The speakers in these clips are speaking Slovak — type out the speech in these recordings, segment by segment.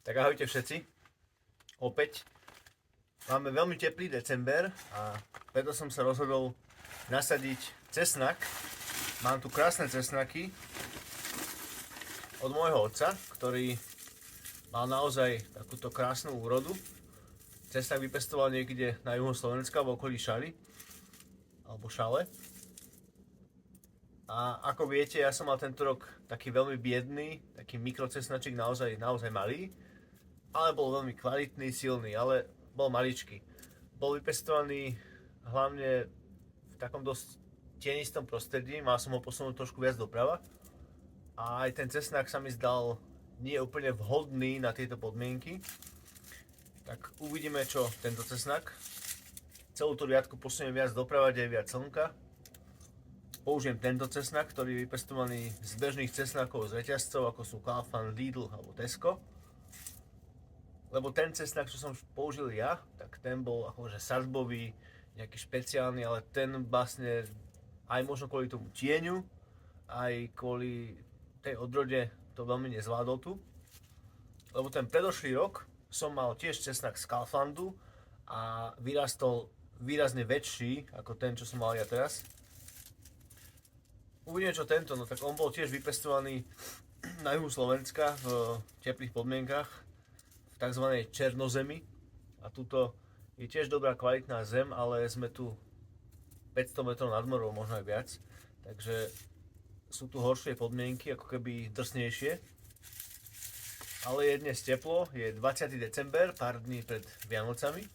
Tak ahojte všetci. Opäť máme veľmi teplý december a preto som sa rozhodol nasadiť cesnak. Mám tu krásne cesnaky od môjho otca, ktorý mal naozaj takúto krásnu úrodu. Cesnak vypestoval niekde na juhu Slovenska v okolí Šaly alebo Šale. A ako viete, ja som mal tento rok taký veľmi biedný, taký mikrocesnačik, naozaj malý, ale bol veľmi kvalitný, silný, ale bol maličký. Bol vypestovaný hlavne v takom dosť tienistom prostredí, mal som ho posunúť trošku viac doprava a aj ten cesnak sa mi zdal nie úplne vhodný na tieto podmienky. Tak uvidíme, čo tento cesnak. Celú tú riadku posuniem viac doprava, kde je viac slnka. Použijem tento cesnak, ktorý je vypestovaný z bežných cesnakov z reťazcov, ako sú Kaufland, Lidl alebo Tesco. Lebo ten cesnak, čo som použil ja, tak ten bol akože sadbový, nejaký špeciálny, ale ten vlastne aj možno kvôli tomu tieňu, aj kvôli tej odrode to veľmi nezvládol tu. Lebo ten predošlý rok som mal tiež cesnak z Kauflandu a vyrastol výrazne väčší ako ten, čo som mal ja teraz. Uvidíme, čo tento, no tak on bol tiež vypestovaný na juhu Slovenska v teplých podmienkach, v tzv. Černozemi. A tuto je tiež dobrá kvalitná zem, ale sme tu 500 metrov nad morou, možno aj viac. Takže sú tu horšie podmienky, ako keby drsnejšie. Ale je dnes teplo, je 20. december, pár dní pred Vianocami.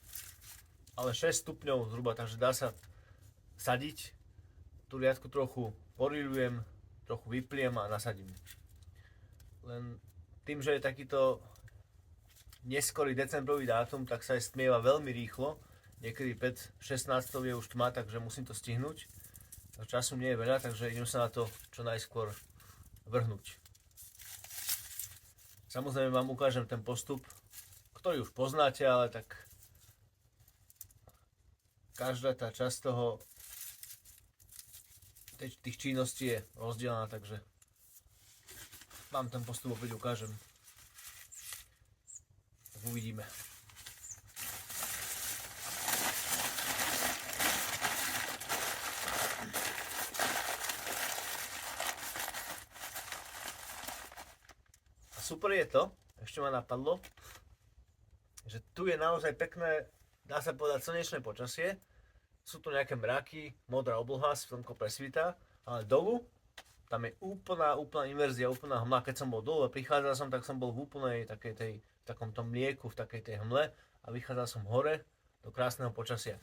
Ale 6 stupňov zhruba, takže dá sa sadiť. Tú riadku trochu porilujem, trochu vypliem a nasadím. Len tým, že je takýto neskorý decembrový dátum, tak sa aj stmieva veľmi rýchlo. Niekedy pred 16. je už tma, takže musím to stihnúť. Času nie je veľa, takže idem sa na to čo najskôr vrhnúť. Samozrejme vám ukážem ten postup, ktorý už poznáte, ale tak každá tá časť toho tých činností je rozdielna, takže vám ten postup opäť ukážem. Uvidíme. A super je to, ešte ma napadlo, že tu je naozaj pekné, dá sa povedať, slnečné počasie. Sú tu nejaké mraky, modrá obloha, slnko presvíta, ale dolu tam je úplná inverzia, úplná hmla. Keď som bol dole, prichádzal som, tak som bol v úplnej takej tej, v takomto mlieku, v takej tej hmle a vychádzal som hore do krásneho počasia.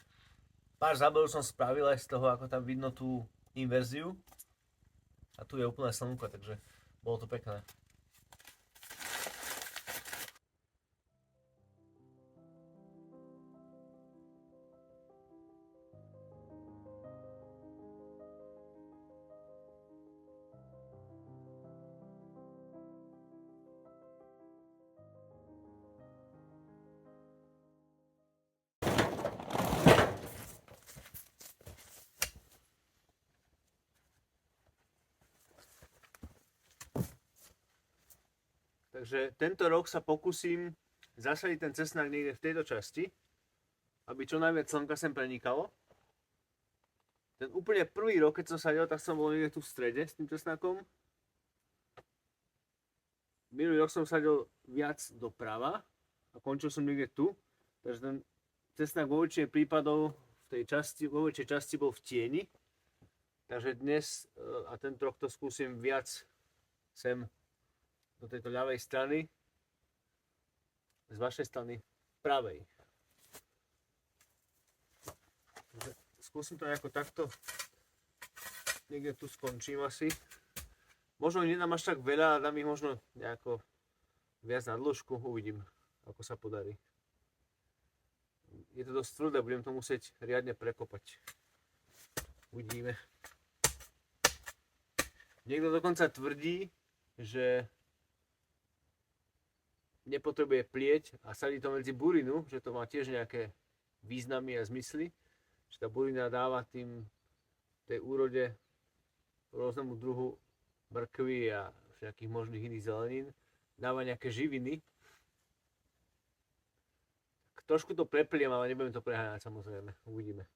Pár záberov som spravil aj z toho, ako tam vidno tú inverziu. A tu je úplné slnko, takže bolo to pekné. Takže tento rok sa pokúsim zasadiť ten cesnak niekde v tejto časti, aby čo najviac slnka sem prenikalo. Ten úplne prvý rok, keď som sadil, tak som bol niekde tu v strede s tým cesnakom. Minulý rok som sadil viac doprava a končil som niekde tu. Takže ten cesnak vo väčšine prípadov vo väčšej časti bol v tieni. Takže dnes a tento rok to skúsim viac sem do tejto ľavej strany, z vašej strany pravej. Skúsim to nejako takto, niekde tu skončím asi. Možno ich nedám až tak veľa, dám ich možno nejako viac na dĺžku, uvidím, ako sa podarí. Je to dosť tvrdé, budem to musieť riadne prekopať. Uvidíme. Niekto dokonca tvrdí, že nepotrebuje plieť a sadí to medzi burinu, že to má tiež nejaké významy a zmysly, že tá burina dáva tej úrode rôznemu druhu mrkvy a všetkých možných iných zelenín, dáva nejaké živiny Trošku to prepliem, ale nebudem to preháňať samozrejme. Uvidíme.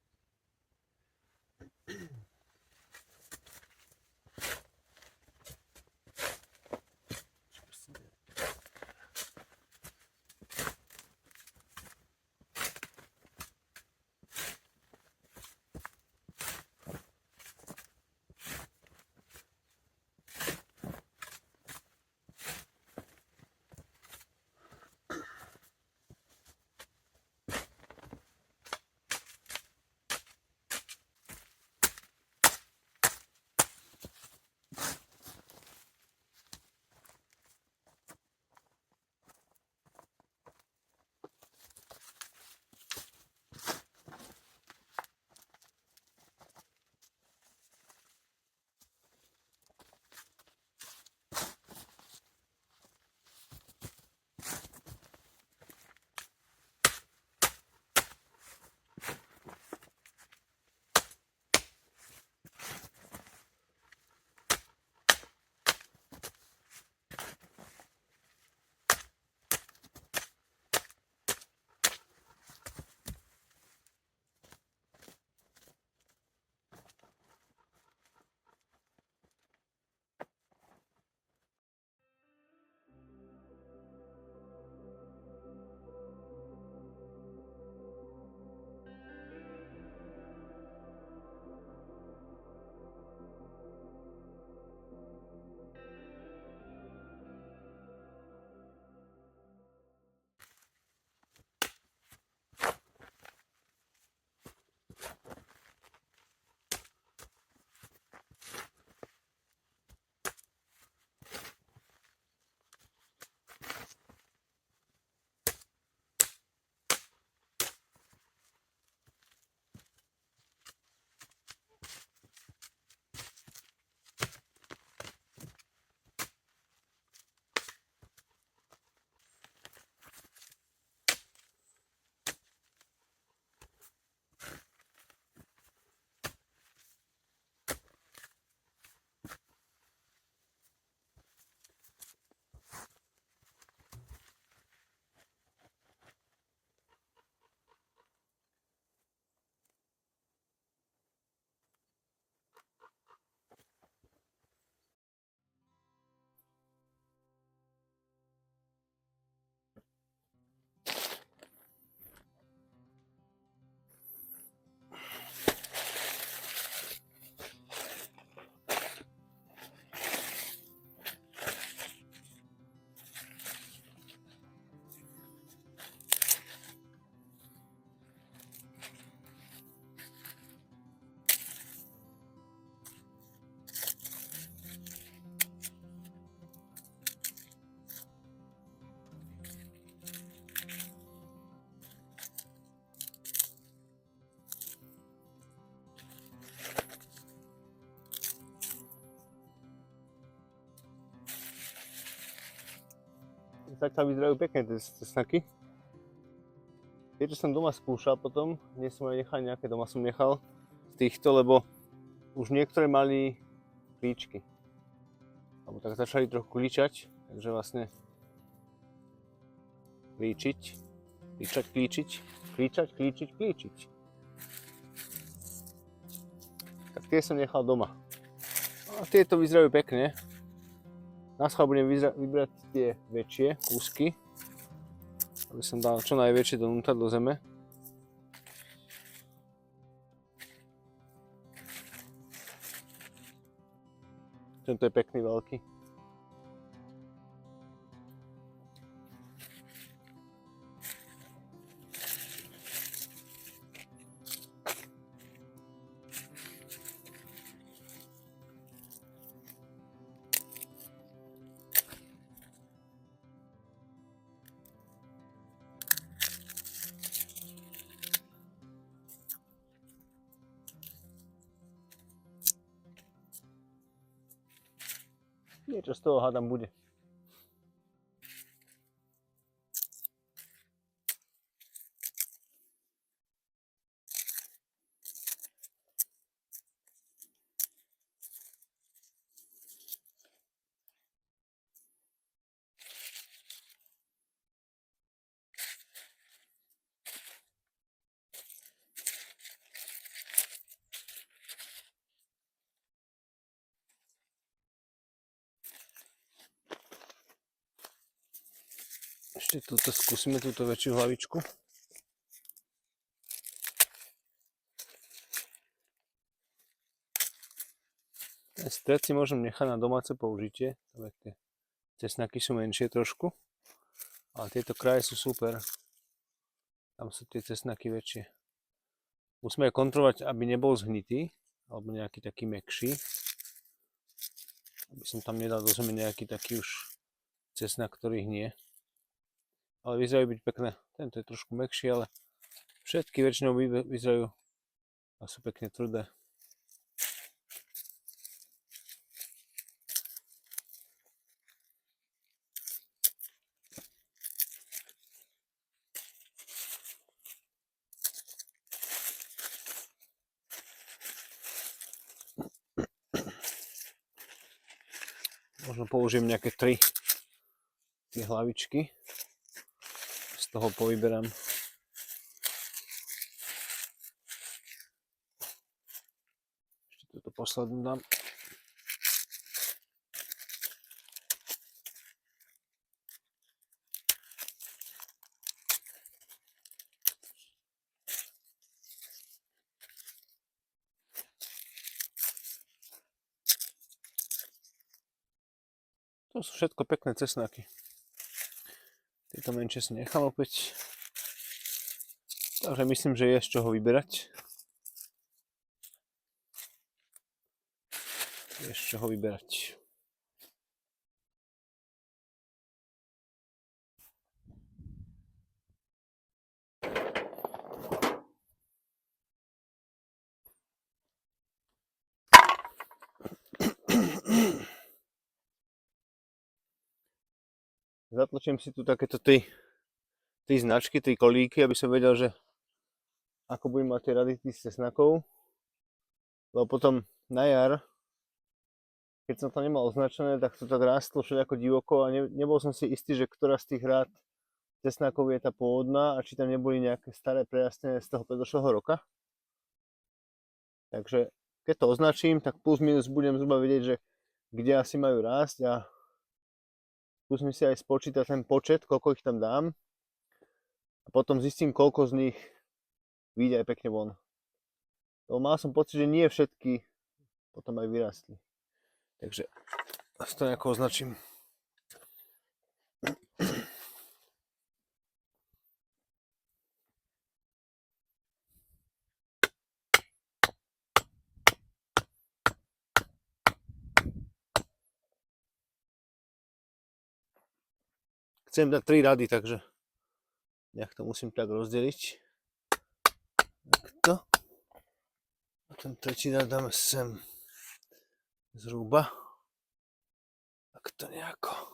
Zatiaľ vyzerajú pekne tie cesnaky. Tie, čo som doma skúšal potom, dnes som aj nechal nejaké, doma som nechal z týchto, lebo už niektoré mali klíčky. Alebo tak začali trochu klíčať, takže vlastne klíčiť. Tak tie som nechal doma. A tieto vyzerajú pekne. Na schvál budem vybrať tie väčšie kúsky, aby som dal čo najväčšie donútra do zeme. Tento je pekný, veľký. Niečo z toho hádam bude. Ešte skúsime túto väčšiu hlavičku. Ten stred si môžem nechať na domáce použitie, tie cesnaky sú menšie trošku, ale tieto kraje sú super. Tam sú tie cesnaky väčšie. Musíme aj kontrolovať, aby nebol zhnitý, alebo nejaký taký mäkší. Aby som tam nedal do zeme nejaký taký už cesnak, ktorý hnie. Ale vyzerajú byť pekné. Tento je trošku mäkší, ale všetky väčšinou vyzerajú a sú pekne tvrdé. Možno použijem nejaké 3 tie hlavičky. Z toho povyberám. Ešte túto poslednú dám. To sú všetko pekné cesnaky. Tieto menšie si nechám opäť. Takže myslím, že je z čoho vyberať. Je z čoho vyberať. Zatlačím si tu takéto 3 značky, 3 kolíky, aby som vedel, že ako budem mať tie rady tých cesnakov. Lebo potom na jar, keď som to nemal označené, tak to tak rástlo všelijako divoko a nebol som si istý, že ktorá z tých rád cesnakov je tá pôvodná a či tam neboli nejaké staré prerastné z toho predošlého roka. Takže keď to označím, tak plus minus budem zhruba vedieť, že kde asi majú rásť a skúsim si aj spočítať ten počet, koľko ich tam dám a potom zistím, koľko z nich vyjde aj pekne von. Lebo mal som pocit, že nie všetky potom aj vyrastli. Takže to nejako označím. Chcem dať 3 rady, takže nejak to musím tak rozdeliť. Takto. A ten tretí rad dáme sem zhruba. Takto nejako.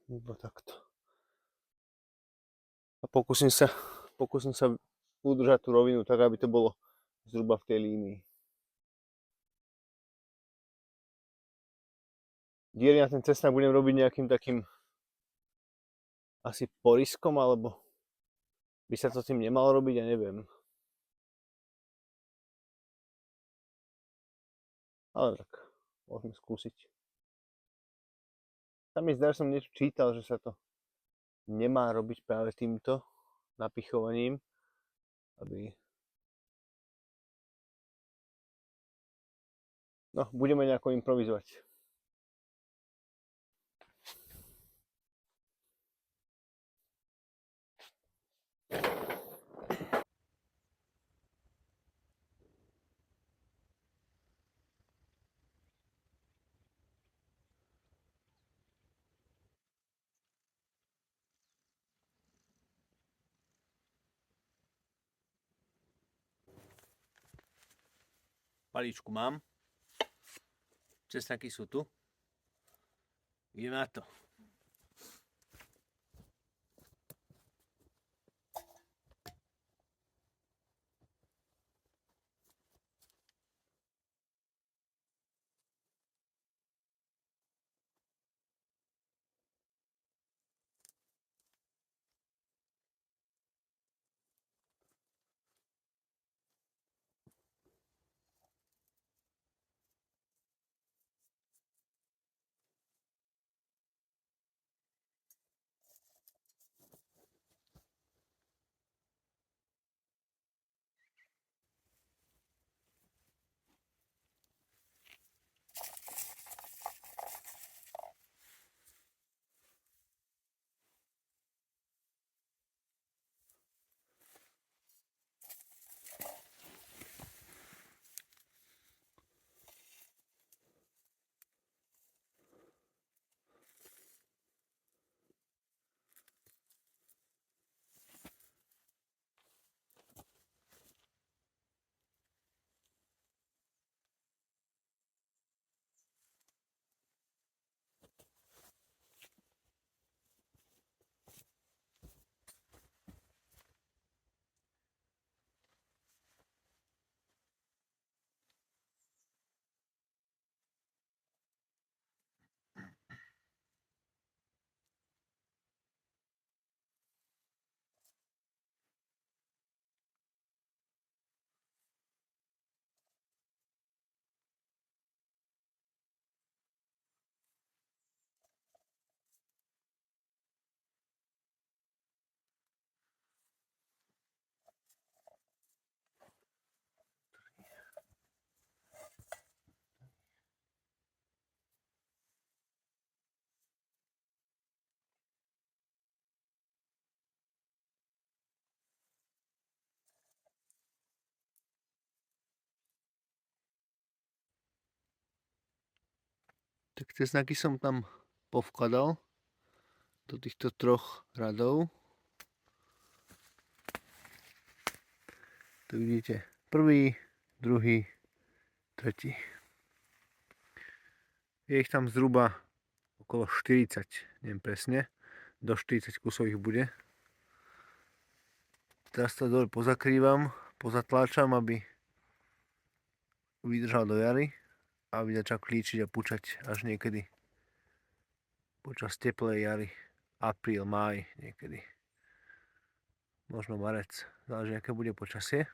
Iba takto. A pokúsim sa udržať tú rovinu tak, aby to bolo zhruba v tej línii. Diery na ten cesnak budem robiť nejakým takým asi poryskom, alebo by sa to tým nemalo robiť, ja neviem. Ale tak, môžeme skúsiť. Sa mi zdá, že som niečo čítal, že sa to nemá robiť práve týmto napichovaním, aby... No, budeme nejako improvizovať. Paličku mám. Cesnaky sú tu. Ideme na to. Tak tie znaky som tam povkladal do týchto troch radov. Tu vidíte prvý, druhý, tretí. Je ich tam zhruba okolo 40, neviem presne. Do 40 kusov ich bude. Teraz to dole pozakrývam, pozatláčam, aby vydržal do jary a aby začal klíčiť a pučať až niekedy počas teplej jary. Apríl, máj niekedy. Možno marec, záleží aké bude počasie.